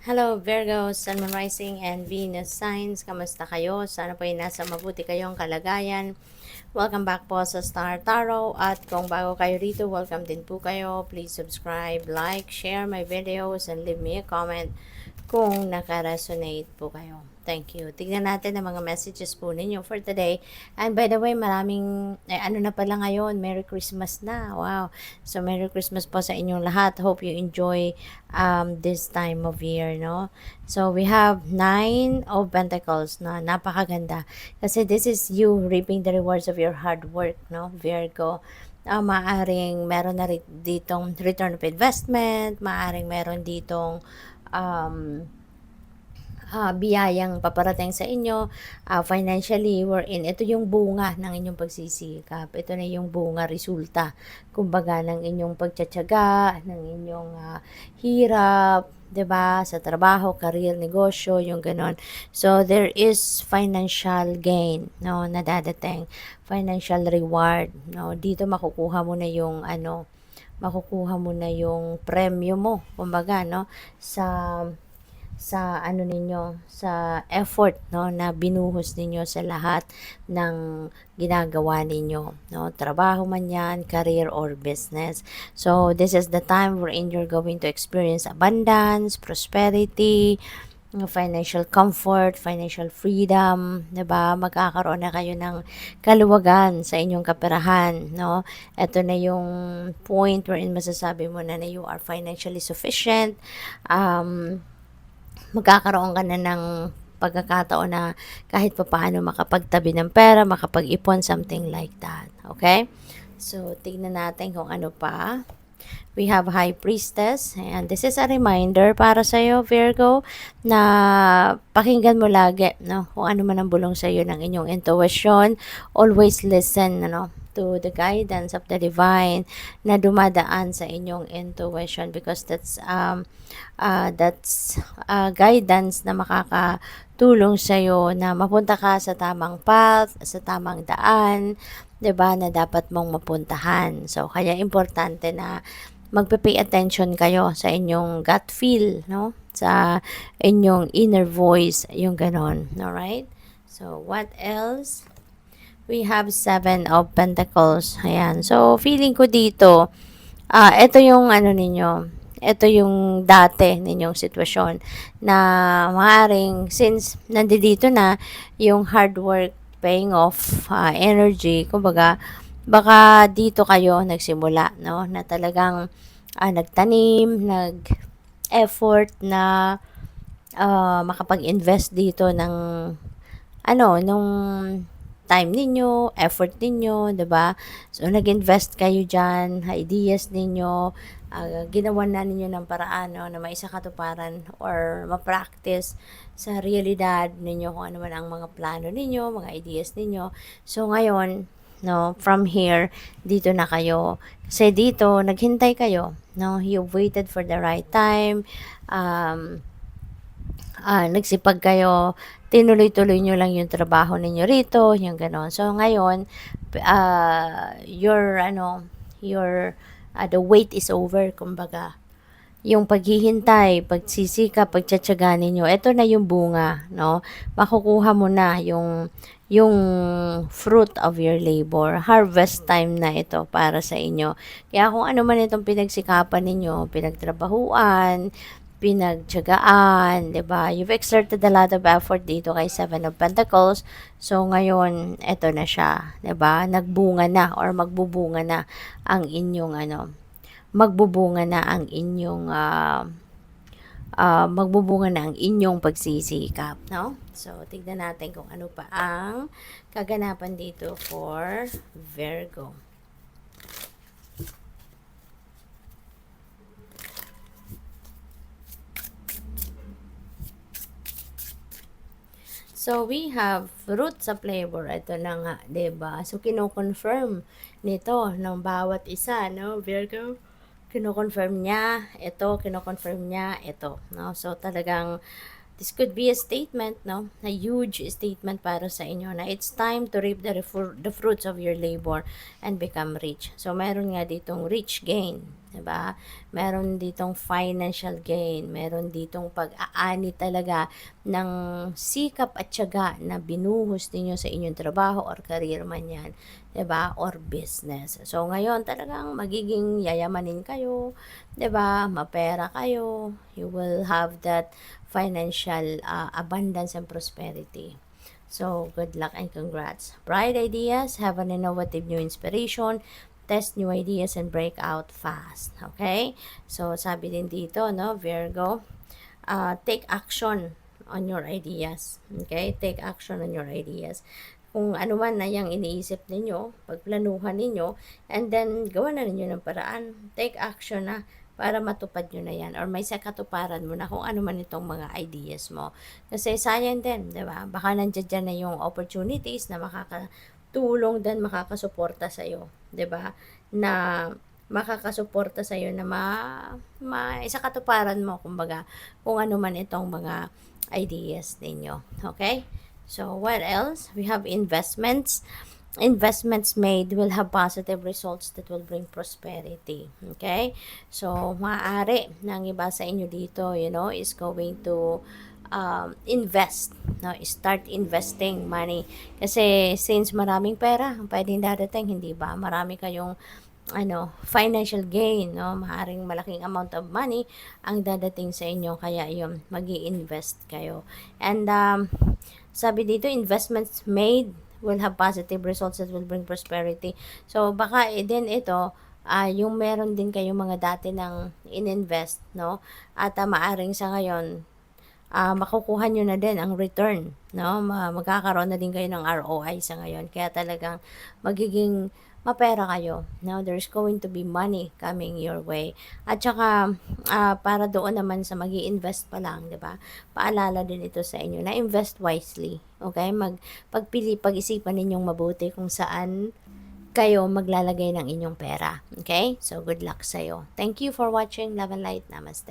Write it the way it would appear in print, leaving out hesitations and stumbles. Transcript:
Hello Virgo, Sun, Moon Rising, and Venus signs. Kamusta kayo? Sana po ay nasa mabuti kayong kalagayan. Welcome back po sa Star Tarot. At kung bago kayo rito, welcome din po kayo. Please subscribe, like, share my videos, and leave me a comment kung naka-resonate po kayo. Thank you. Tignan natin ang mga messages po ninyo for today. And by the way, maraming, ano na pala ngayon, Merry Christmas na. Wow. So, Merry Christmas po sa inyong lahat. Hope you enjoy this time of year, no? So, we have 9 of Pentacles, no? Napakaganda. Kasi this is you reaping the rewards of your hard work, no? Virgo. Maaring meron na ditong return of investment, maaring meron ditong biyayang paparating sa inyo financially, wherein ito yung bunga ng inyong pagsisikap. Ito na yung bunga, resulta, kumbaga, ng inyong pagtsatsaga, ng inyong hirap, 'di ba, sa trabaho, career, negosyo, yung ganon. So there is financial gain, no, na dadating, financial reward, no. Dito makukuha mo na yung makukuha mo na yung premyo mo, kumbaga, no, sa ano ninyo, sa effort, no, na binuhos ninyo sa lahat ng ginagawa ninyo, no, trabaho man yan, career or business. So this is the time wherein you're going to experience abundance, prosperity, financial comfort, financial freedom, 'di ba? Magkakaroon na kayo ng kaluwagan sa inyong kaperahan, no? Ito na yung point wherein masasabi mo na you are financially sufficient. Magkakaroon ka na ng pagkakataon na kahit papaano makapagtabi ng pera, makapag-ipon, something like that. Okay? So, tignan natin kung ano pa. We have High Priestess, and this is a reminder para sa iyo, Virgo, na pakinggan mo lagi, no, kung ano man ang bulong sa iyo ng inyong intuition. Always listen, to the guidance of the divine na dumadaan sa inyong intuition, because that's guidance na makakatulong sa iyo na mapunta ka sa tamang path, sa tamang daan, 'di ba, na dapat mong mapuntahan. So kaya importante na magpe-pay attention kayo sa inyong gut feel, no? Sa inyong inner voice, yung ganon. Alright? So, what else? We have 7 of Pentacles. Ayan. So, feeling ko dito, ito yung ninyo, ito yung dati ninyong sitwasyon na maaaring since nandito na yung hard work paying off energy, kumbaga, baka dito kayo nagsimula, no, na talagang nagtanim, nag-effort na makapag-invest dito ng nung time ninyo, effort ninyo, 'di ba? So nag-invest kayo diyan, ideas ninyo, ginawan na ninyo ng paraan, no, na maisakatuparan or ma-practice sa realidad ninyo kung ano man ang mga plano ninyo, mga ideas ninyo. So ngayon, no, from here, dito na kayo. Kasi dito, naghintay kayo, no? You waited for the right time. Nagsipag kayo, tinuloy-tuloy nyo lang yung trabaho ninyo rito, yung gano'n. So, ngayon, the wait is over, kumbaga. Yung paghihintay, pagsisikap, pagtsatsaga ninyo, ito na yung bunga, no? Makukuha mo na yung fruit of your labor. Harvest time na ito para sa inyo. Kaya kung ano man itong pinagsikapan ninyo, pinagtrabahuan, pinagtiyagaan, 'di ba? You've exerted a lot of effort dito kay Seven of Pentacles. So ngayon, eto na siya, 'di ba? Nagbunga na or magbubunga na ang inyong magbubunga na ang inyong magbubunga na ang inyong pagsisikap, no? So, tignan natin kung ano pa ang kaganapan dito for Virgo. So, we have roots of labor. Ito na nga, 'di ba? So, kino-confirm nito ng bawat isa, no, Virgo? Kino-confirm niya ito, kino-confirm niya ito, no? So, talagang this could be a statement, no? A huge statement para sa inyo na it's time to reap the fruits of your labor and become rich. So, meron nga ditong rich gain, 'di ba? Meron ditong financial gain, meron ditong pag-aani talaga ng sikap at tiyaga na binuhos ninyo sa inyong trabaho or career man 'yan, 'di ba? Or business. So ngayon talagang magiging yayamanin kayo, 'di ba? Mapera kayo. You will have that financial abundance and prosperity. So, good luck and congrats. Bright ideas, have an innovative new inspiration, test new ideas, and break out fast. Okay? So, sabi din dito, no, Virgo, take action on your ideas. Okay? Take action on your ideas. Kung ano man na yung iniisip ninyo, pagplanuhan ninyo, and then gawa na ninyo ng paraan. Take action na para matupad nyo na yan or may sakatuparan mo na kung ano man itong mga ideas mo. Kasi sayang din, di ba? Baka nandiyan dyan na yung opportunities na makakatulong din, makakasuporta sa'yo, di ba? Na makakasuporta sa'yo na isakatuparan mo, kumbaga, kung ano man itong mga ideas ninyo. Okay? So, what else? We have investments. Investments made will have positive results that will bring prosperity. Okay? So, maaari ng iba sa inyo dito, is going to invest. No? Start investing money. Kasi since maraming pera, pwedeng dadating, hindi ba? Marami kayong financial gain, no? Maaring malaking amount of money ang dadating sa inyo, kaya yun, magi-invest kayo. And sabi dito, investments made will have positive results that will bring prosperity. So, baka din ito, yung meron din kayong mga dati ng ininvest, no? At maaring sa ngayon, makukuha nyo na din ang return, no? Magkakaroon na din kayo ng ROI sa ngayon. Kaya talagang magiging mapera kayo, no? There's going to be money coming your way. At saka, para doon naman sa magi-invest pa lang, di ba? Paalala din ito sa inyo na invest wisely, okay? Pag-isipan ninyong mabuti kung saan kayo maglalagay ng inyong pera, okay? So, good luck sa'yo. Thank you for watching. Love and light. Namaste.